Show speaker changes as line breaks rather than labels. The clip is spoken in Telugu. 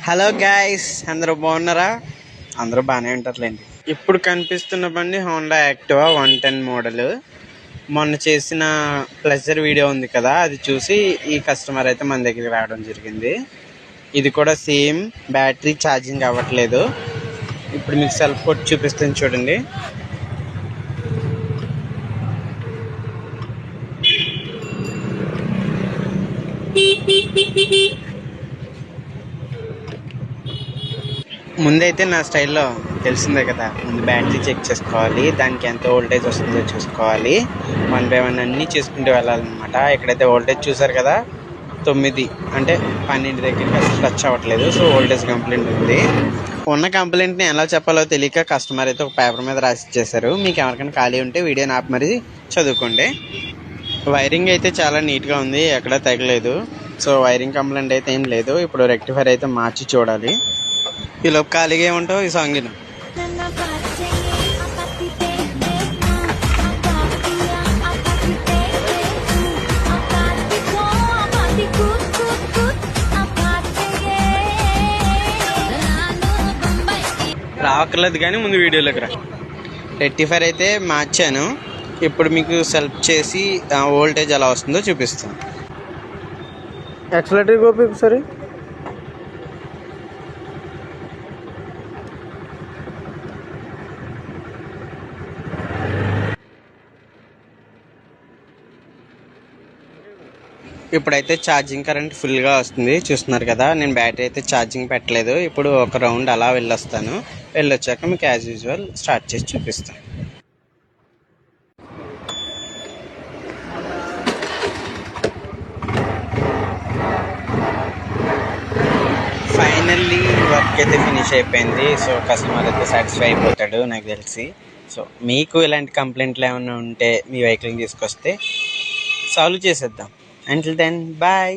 హలో గైస్, అందరూ బాగున్నారా? అందరూ బాగానే ఉంటారులేండి. ఇప్పుడు కనిపిస్తున్న బండి హోండా యాక్టివా 110 మోడల్. మొన్న చేసిన ప్లెజర్ వీడియో ఉంది కదా, అది చూసి ఈ కస్టమర్ అయితే మన దగ్గరికి రావడం జరిగింది. ఇది కూడా సేమ్, బ్యాటరీ ఛార్జింగ్ అవ్వట్లేదు. ఇప్పుడు మీకు సెల్ఫ్ కొట్టి చూపిస్తుంది చూడండి. ముందైతే నా స్టైల్లో తెలిసిందే కదా, ముందు బ్యాటరీ చెక్ చేసుకోవాలి, దానికి ఎంత వోల్టేజ్ వస్తుందో చూసుకోవాలి, 1 by 1 అన్నీ చేసుకుంటూ వెళ్ళాలన్నమాట. ఇక్కడైతే వోల్టేజ్ చూసారు కదా, 9 అంటే 12 దగ్గరికి అసలు టచ్ అవ్వట్లేదు. సో వోల్టేజ్ కంప్లైంట్ ఉంది. ఉన్న కంప్లైంట్ని ఎలా చెప్పాలో తెలియక కస్టమర్ అయితే ఒక పేపర్ మీద రాసి ఇచ్చేసారు. మీకు ఎవరికైనా ఖాళీ ఉంటే వీడియోని ఆపి మరి చదువుకోండి. వైరింగ్ అయితే చాలా నీట్గా ఉంది, ఎక్కడా తగ్గలేదు. సో వైరింగ్ కంప్లైంట్ అయితే ఏం లేదు. ఇప్పుడు రెక్టిఫైర్ అయితే మార్చి చూడాలి. ఈలోపు ఖాళీగా ఏముంటావు ఈ సాంగ్. రావక్కర్లేదు కానీ ముందు వీడియోలోకి రా. రెక్టిఫైర్ అయితే మార్చాను. ఇప్పుడు మీకు సెల్ఫ్ చేసి వోల్టేజ్ ఎలా వస్తుందో చూపిస్తాను. యాక్సిలరేటర్ గోపి ఒకసారి. ఇప్పుడైతే ఛార్జింగ్ కరెంట్ ఫుల్గా వస్తుంది, చూస్తున్నారు కదా. నేను బ్యాటరీ అయితే ఛార్జింగ్ పెట్టలేదు. ఇప్పుడు ఒక రౌండ్ అలా వెళ్ళొస్తాను. వెళ్ళొచ్చాక మీకు యాజ్ యూజువల్ స్టార్ట్ చేసి చూపిస్తాను. ఫైనల్లీ వర్క్ అయితే ఫినిష్ అయిపోయింది. సో కస్టమర్ అయితే సాటిస్ఫై అయిపోతాడు నాకు తెలిసి. సో మీకు ఇలాంటి కంప్లైంట్లు ఏమైనా ఉంటే మీ వెహికల్ని తీసుకొస్తే సాల్వ్ చేసేద్దాం. Until then, bye.